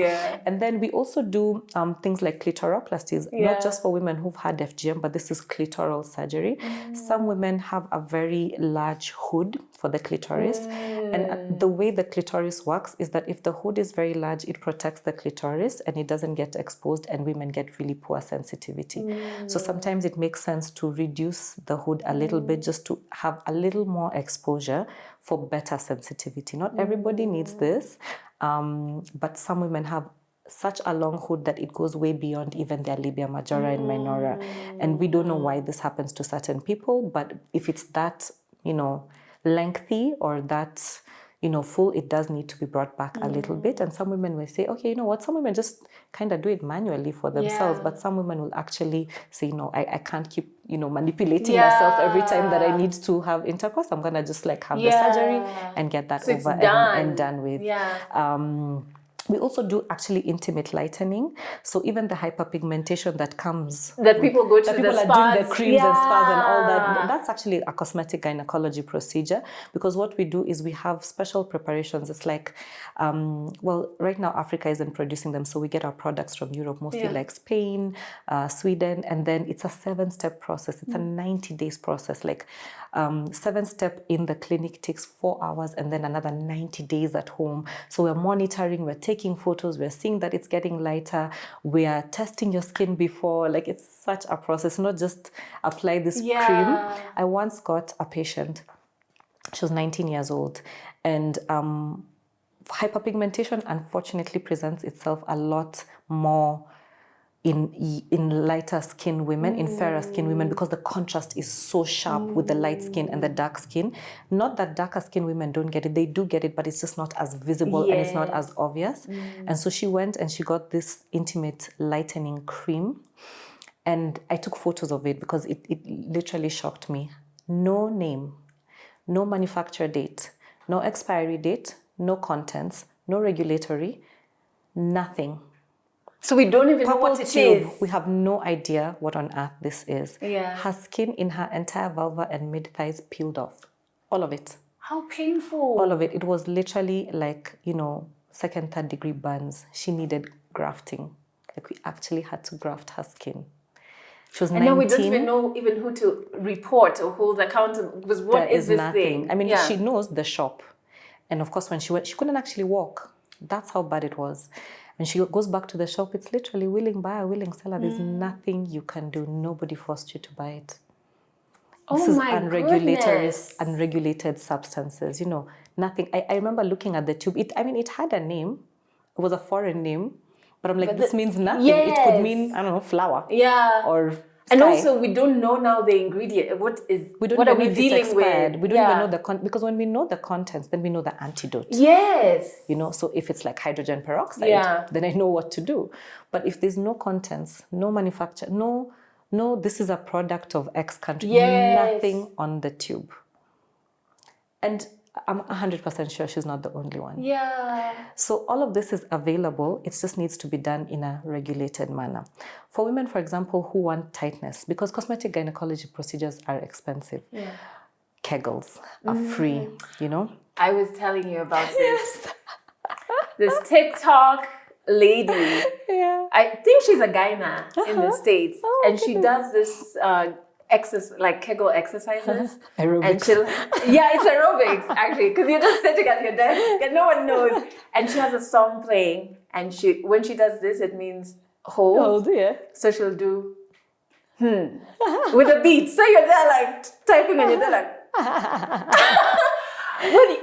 And then we also do things like clitoroplasties, not just for women who've had FGM, but this is clitoral surgery. Some women have a very large hood for the clitoris, and the way the clitoris works is that if the hood is very large, it protects the clitoris and it doesn't get exposed, and women get really poor sensitivity. So sometimes it makes sense to reduce the hood a little bit, just to have a little more exposure for better sensitivity. Not everybody needs this, but some women have such a long hood that it goes way beyond even their labia majora and minora. And we don't know why this happens to certain people, but if it's that, you know, lengthy or that, you know, full, it does need to be brought back a little bit. And some women will say, okay, you know what, some women just kind of do it manually for themselves, but some women will actually say, no, I can't keep, you know, manipulating myself every time that I need to have intercourse. I'm gonna just like have the surgery and get that over and done with. We also do actually intimate lightening. So even the hyperpigmentation that comes, that people go to that people the are spas, doing the creams and spas and all that, that's actually a cosmetic gynecology procedure, because what we do is we have special preparations. It's like, well, right now Africa isn't producing them, so we get our products from Europe, mostly like Spain, Sweden, and then it's a 7-step process. It's a 90 days process. Like 7-step in the clinic takes 4 hours, and then another 90 days at home. So we're monitoring, we're taking photos, we're seeing that it's getting lighter, we are testing your skin before. Like, it's such a process, not just apply this cream. I once got a patient, she was 19 years old, and hyperpigmentation unfortunately presents itself a lot more in lighter skin women, in fairer skin women, because the contrast is so sharp with the light skin and the dark skin. Not that darker skin women don't get it, they do get it, but it's just not as visible and it's not as obvious. And so she went and she got this intimate lightening cream, and I took photos of it because it literally shocked me. No name, no manufacture date, no expiry date, no contents, no regulatory, nothing. So we don't even know what it is. We have no idea what on earth this is. Her skin in her entire vulva and mid-thighs peeled off. All of it. How painful. All of it. It was literally like, you know, 2nd, 3rd degree burns. She needed grafting. Like, we actually had to graft her skin. She was 19. And now we don't even know even who to report or hold accountable, because what is this thing? I mean, she knows the shop. And of course, when she went, she couldn't actually walk. That's how bad it was. When she goes back to the shop, it's literally willing buyer, willing seller. There's nothing you can do. Nobody forced you to buy it. This is unregulated substances, you know, nothing. I remember looking at the tube. It had a name. It was a foreign name. But I'm like, this means nothing. It could mean, I don't know, flour. Or sky. And also, we don't know now the ingredient. What are we dealing with? We don't even know because when we know the contents, then we know the antidote. Yes. You know, so if it's like hydrogen peroxide, then I know what to do. But if there's no contents, no manufacture, no, this is a product of X country, nothing on the tube. And I'm 100% sure she's not the only one. Yeah. So all of this is available. It just needs to be done in a regulated manner. For women, for example, who want tightness, because cosmetic gynecology procedures are expensive. Yeah. Kegels are free, you know? I was telling you about this. This TikTok lady. Yeah. I think she's a gyna in the States. Oh, and she does this like Kegel exercises. Aerobics. And it's aerobics actually, because you're just sitting at your desk and no one knows. And she has a song playing, and when she does this, it means hold. Yeah. So she'll do with a beat. So you're there like typing, and you're there like. When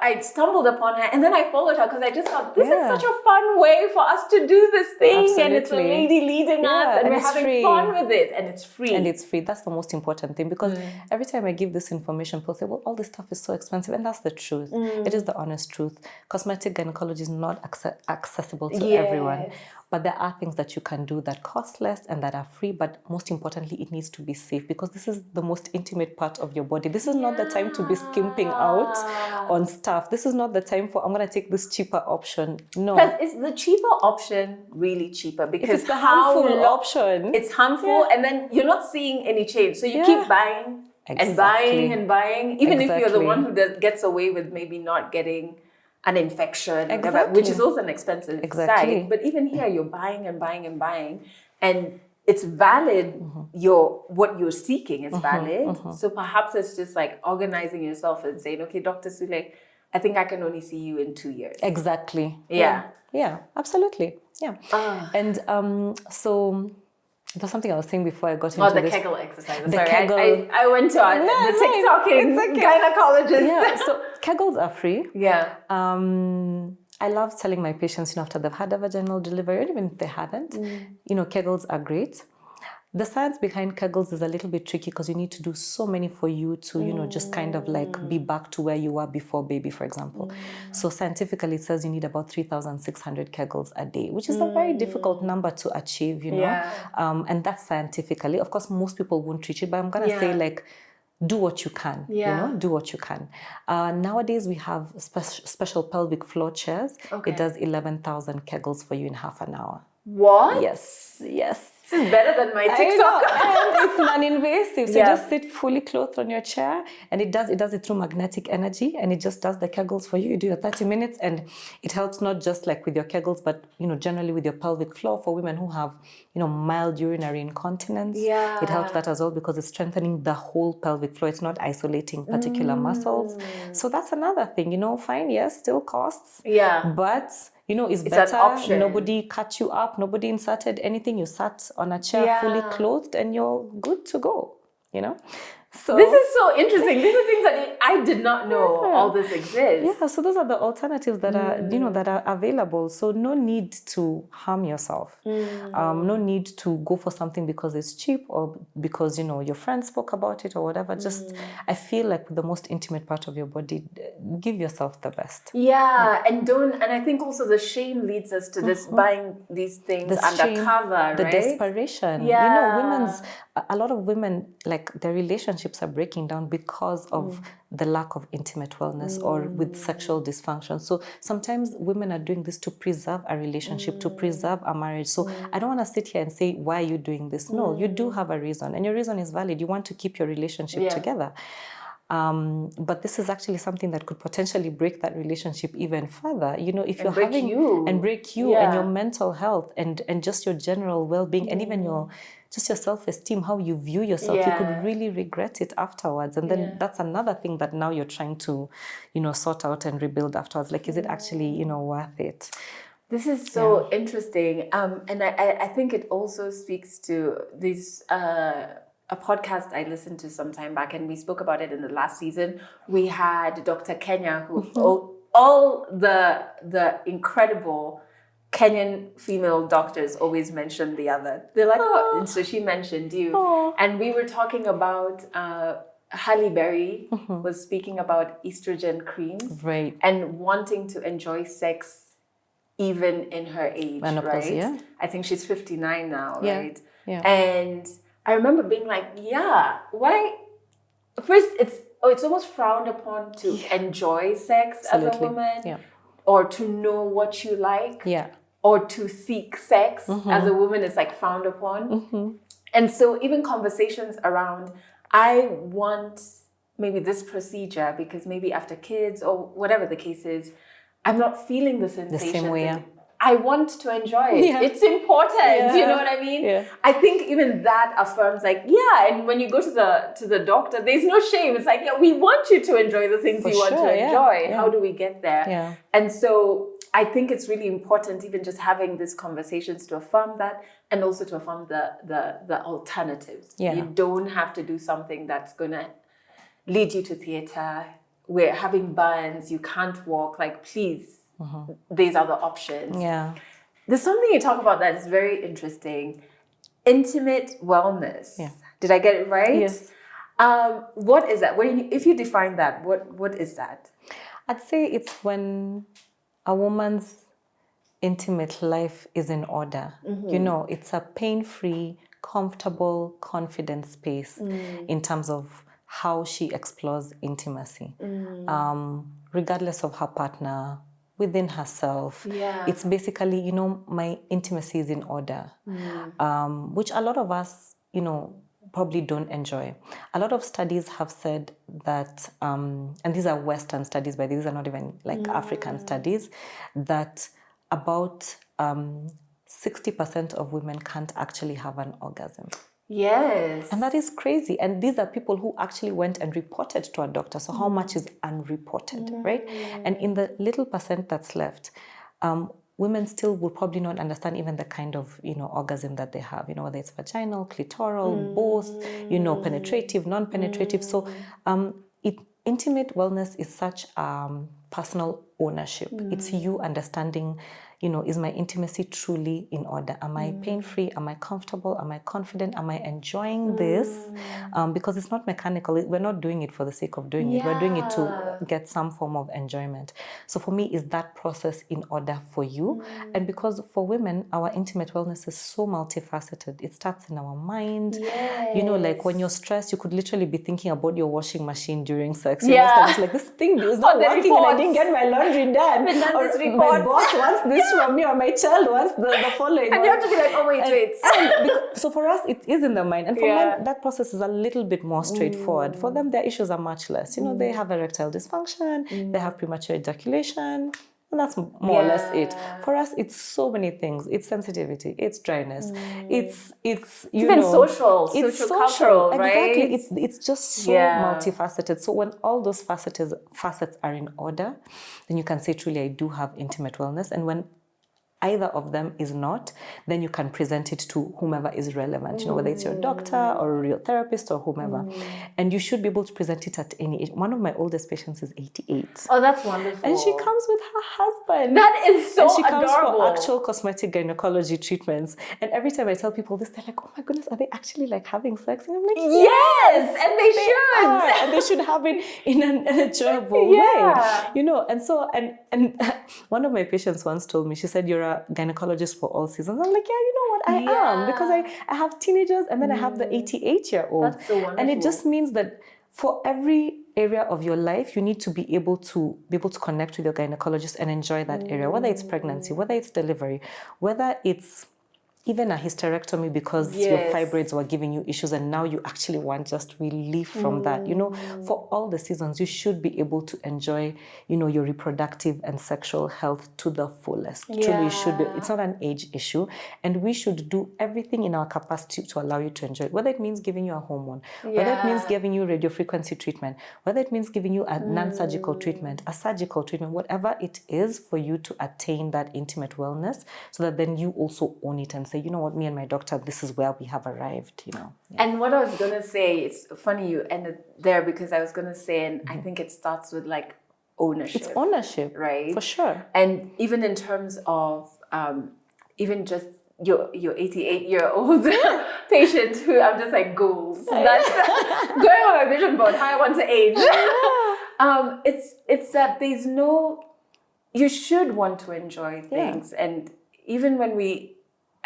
I stumbled upon her, and then I followed her because I just thought this is such a fun way for us to do this thing. Absolutely. And it's a lady leading us, and we're having fun with it, and it's free. And it's free. That's the most important thing, because every time I give this information, people say, well, all this stuff is so expensive. And that's the truth. It is the honest truth. Cosmetic gynecology is not accessible to everyone. But there are things that you can do that cost less and that are free. But most importantly, it needs to be safe, because this is the most intimate part of your body. This is not the time to be skimping out on stuff. This is not the time for, I'm going to take this cheaper option. No. Because is the cheaper option really cheaper? Because it's the harmful option. It's harmful, and then you're not seeing any change. So you keep buying and buying and buying, even if you're the one who gets away with maybe not getting an infection, whatever, which is also an expensive side. But even here, you're buying and buying and buying, and it's valid. What you're seeking is valid. So perhaps it's just like organizing yourself and saying, okay, Dr. Sule, I think I can only see you in 2 years. Exactly. Yeah, absolutely. Yeah. And so there's something I was saying before I got into the this. Kegel exercises. The Sorry, Kegel. I went to the TikToking gynecologist. Yeah, so Kegels are free. Yeah. I love telling my patients, after they've had a vaginal delivery, or even if they haven't, Kegels are great. The science behind Kegels is a little bit tricky, because you need to do so many for you to, just kind of like be back to where you were before baby, for example. So scientifically, it says you need about 3,600 Kegels a day, which is a very difficult number to achieve, and that's scientifically. Of course, most people won't reach it, but I'm going to say like, do what you can, do what you can. Nowadays, we have special pelvic floor chairs. Okay. It does 11,000 Kegels for you in half an hour. What? Yes. This is better than my TikTok. And it's non-invasive. So you just sit fully clothed on your chair, and it does it through magnetic energy, and it just does the Kegels for you. You do your 30 minutes, and it helps not just like with your Kegels, but generally with your pelvic floor for women who have mild urinary incontinence. Yeah. It helps that as well, because it's strengthening the whole pelvic floor. It's not isolating particular muscles. So that's another thing. Fine, yes, still costs. Yeah. But it's better. An option. Nobody cut you up. Nobody inserted anything. You sat on a chair fully clothed, and you're good to go. So this is so interesting. These are things that I did not know all this exists. Yeah, so those are the alternatives that are that are available. So no need to harm yourself. No need to go for something because it's cheap, or because your friends spoke about it or whatever. Just I feel like the most intimate part of your body, give yourself the best. Yeah, and I think also the shame leads us to this buying these things undercover, the desperation. Yeah. A lot of women, like, their relationships are breaking down because of the lack of intimate wellness or with sexual dysfunction. So sometimes women are doing this to preserve a relationship, to preserve a marriage. So I don't want to sit here and say, why are you doing this? No, you do have a reason, and your reason is valid. You want to keep your relationship together. But this is actually something that could potentially break that relationship even further. If you're having and break you and your mental health and just your general well-being and even your self-esteem, how you view yourself, you could really regret it afterwards. And then that's another thing that now you're trying to, sort out and rebuild afterwards. Like, is it actually, worth it? This is so interesting. And I think it also speaks to this, a podcast I listened to some time back, and we spoke about it in the last season. We had Dr. Kenya, who all the incredible Kenyan female doctors always mention the other. They're like, and so she mentioned you. And we were talking about Halle Berry was speaking about estrogen creams, right, and wanting to enjoy sex even in her age, menopause, right? Yeah. I think she's 59 now, right? Yeah. And I remember being like, why? First, it's it's almost frowned upon to enjoy sex as a woman, or to know what you like, or to seek sex as a woman is like frowned upon. And so even conversations around, I want maybe this procedure because maybe after kids or whatever the case is, I'm not feeling the sensations. The same way, I want to enjoy it. It's important. You know what I mean? I think even that affirms like, and when you go to the doctor, there's no shame. It's like, we want you to enjoy the things you want to enjoy. How do we get there? And so I think it's really important even just having these conversations to affirm that, and also to affirm the alternatives. You don't have to do something that's gonna lead you to theater. We're having burns, you can't walk, like please. These are the options. There's something you talk about that is very interesting. Intimate wellness. Did I get it right? Yes. What is that? If you define that, what is that? I'd say it's when a woman's intimate life is in order. You know, it's a pain-free, comfortable, confident space in terms of how she explores intimacy. Regardless of her partner, within herself. It's basically, you know, my intimacy is in order, which a lot of us, you know, probably don't enjoy. A lot of studies have said that, and these are Western studies, but these are not even like African studies, that about 60% of women can't actually have an orgasm. Yes. And that is crazy. And these are people who actually went and reported to a doctor. So how much is unreported, right? And in the little percent that's left, women still will probably not understand even the kind of, you know, orgasm that they have, you know, whether it's vaginal, clitoral, both, you know, penetrative, non-penetrative. So intimate wellness is such personal ownership. It's you understanding, you know, is my intimacy truly in order? Am I pain-free? Am I comfortable? Am I confident? Am I enjoying this? Because it's not mechanical. We're not doing it for the sake of doing it. We're doing it to get some form of enjoyment. So for me, is that process in order for you? And because for women, our intimate wellness is so multifaceted. It starts in our mind. You know, like when you're stressed, you could literally be thinking about your washing machine during sex. You know, it's like, this thing is not working and I didn't get my laundry done. Or my boss wants this from me, or my child wants the following. And you have to be like, oh wait. So for us, it is in the mind. And for men, that process is a little bit more straightforward. For them, their issues are much less. You know, they have erectile dysfunction, they have premature ejaculation, and that's more or less it. For us, it's so many things. It's sensitivity, it's dryness, it's you even know, social, it's social, cultural, right? Exactly. It's just so multifaceted. So when all those facets are in order, then you can say truly I do have intimate wellness. And when either of them is not, then you can present it to whomever is relevant, you know, whether it's your doctor or your therapist or whomever. And you should be able to present it at any age. One of my oldest patients is 88. Oh, that's wonderful. And she comes with her husband. That is so adorable. And she comes for actual cosmetic gynecology treatments. And every time I tell people this, they're like, oh my goodness, are they actually like having sex? And I'm like, yes, and they should. And they should have it in an enjoyable way. You know, and so, and one of my patients once told me, she said, you're a gynecologist for all seasons. I'm like, you know what, I am, because I have teenagers and then I have the 88-year-old. That's so wonderful. And it just means that for every area of your life, you need to be able to connect with your gynecologist and enjoy that area, whether it's pregnancy, whether it's delivery, whether it's even a hysterectomy because your fibroids were giving you issues and now you actually want just relief from that. You know, for all the seasons, you should be able to enjoy, you know, your reproductive and sexual health to the fullest. Truly, you should be. It's not an age issue. And we should do everything in our capacity to allow you to enjoy it, whether it means giving you a hormone, whether it means giving you radiofrequency treatment, whether it means giving you a non-surgical treatment, a surgical treatment, whatever it is for you to attain that intimate wellness so that then you also own it and say, you know what, me and my doctor, this is where we have arrived, you know. And what I was going to say, it's funny you ended there because I was going to say, and I think it starts with like ownership. It's ownership, right? For sure. And even in terms of even just your 88-year-old patient who I'm just like goals. That's going on my vision board, how I want to age. It's that there's no, you should want to enjoy things. And even when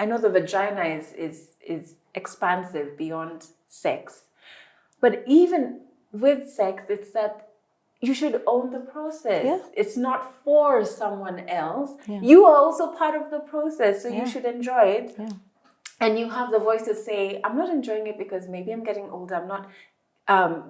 I know the vagina is expansive beyond sex, but even with sex, it's that you should own the process. Yeah. It's not for someone else. Yeah. You are also part of the process, so Yeah. you should enjoy it. Yeah. And you have the voice to say, I'm not enjoying it because maybe I'm getting older. I'm not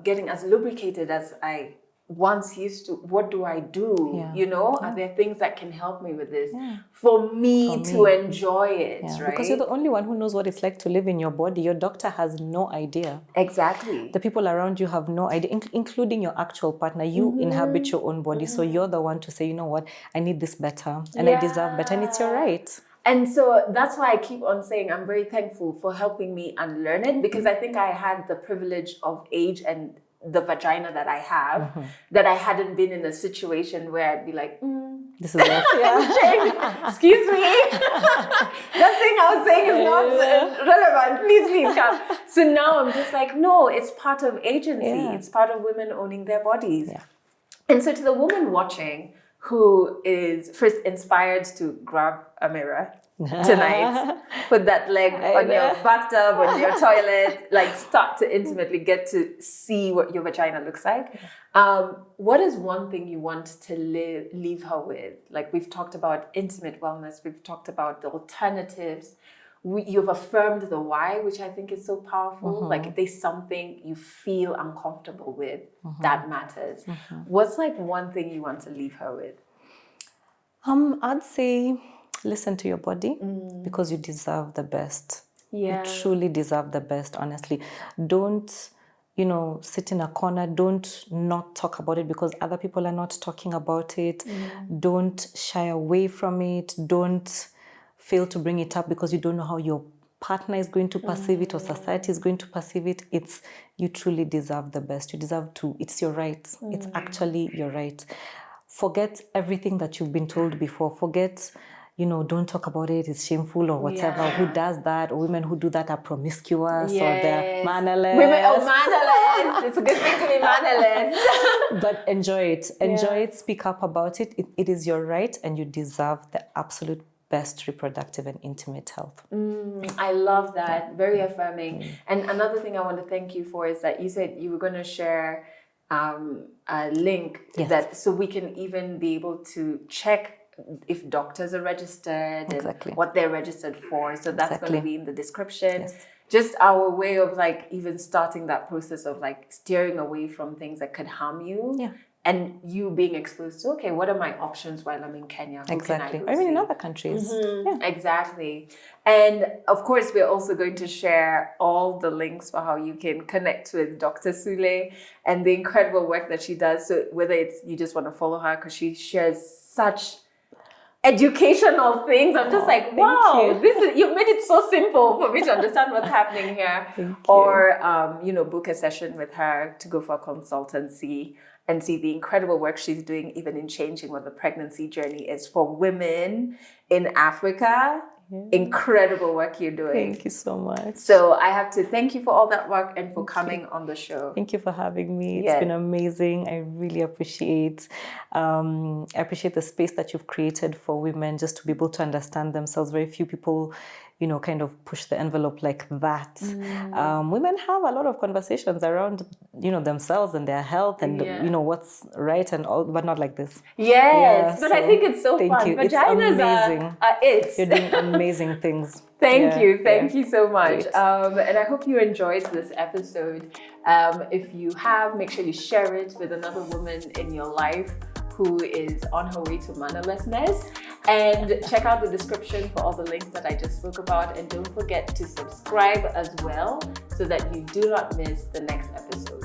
getting as lubricated as I once used to. What do I do? Yeah. You know, are there things that can help me with this? Yeah. For me to enjoy it, Yeah, right? because you're the only one who knows what it's like to live in your body. Your doctor has no idea. Exactly. The people around you have no idea, including your actual partner. You inhabit your own body. So you're the one to say, you know what, I need this better and I deserve better. And it's your right. And so that's why I keep on saying I'm very thankful for helping me unlearn it, because I think I had the privilege of age and the vagina that I have, that I hadn't been in a situation where I'd be like, this is it. excuse me. That thing I was saying is not relevant. Please come. So now I'm just like, no, it's part of agency. Yeah. It's part of women owning their bodies. Yeah. And so to the woman watching who is first inspired to grab a mirror tonight, put that leg on your bathtub, on your toilet, like start to intimately get to see what your vagina looks like. What is one thing you want to leave her with? Like, we've talked about intimate wellness, we've talked about the alternatives. You've affirmed the why, which I think is so powerful. Like, if there's something you feel uncomfortable with, that matters. What's like one thing you want to leave her with? I'd say listen to your body, because you deserve the best. Yeah. You truly deserve the best, honestly. Don't, sit in a corner. Don't not talk about it because other people are not talking about it. Don't shy away from it. Don't fail to bring it up because you don't know how your partner is going to perceive it or society is going to perceive it. You truly deserve the best. You deserve to. It's your right. It's actually your right. Forget everything that you've been told before. Forget, don't talk about it, it's shameful or whatever. Yeah. Who does that? Or women who do that are promiscuous or they're mannerless. Women are mannerless. It's a good thing to be mannerless. But enjoy it. Enjoy it. Speak up about it. It is your right and you deserve the absolute best reproductive and intimate health. I love that. Very affirming. And another thing I want to thank you for is that you said you were going to share a link that so we can even be able to check if doctors are registered and what they're registered for. So that's going to be in the description. Yes. Just our way of like even starting that process of like steering away from things that could harm you. Yeah. And you being exposed to, okay, what are my options while I'm in Kenya? Who Exactly. can I I mean, see? in other countries. Yeah. Exactly. And of course, we're also going to share all the links for how you can connect with Dr. Sule and the incredible work that she does. So whether it's you just want to follow her because she shares such educational things, I'm just like, wow, you've made it so simple for me to understand what's happening here. Or, book a session with her to go for a consultancy and see the incredible work she's doing, even in changing what the pregnancy journey is for women in Africa. Yeah. Incredible work you're doing. Thank you so much. So I have to thank you for all that work and for coming on the show. Thank you for having me. It's been amazing. I really appreciate the space that you've created for women just to be able to understand themselves. Very few people, kind of push the envelope like that. Women have a lot of conversations around, themselves and their health and, what's right and all, but not like this. Yes, but I think it's so fun. You. Vaginas are it. You're doing amazing things. Thank you so much. And I hope you enjoyed this episode. If you have, make sure you share it with another woman in your life who is on her way to mannerlessness. And check out the description for all the links that I just spoke about. And don't forget to subscribe as well so that you do not miss the next episode.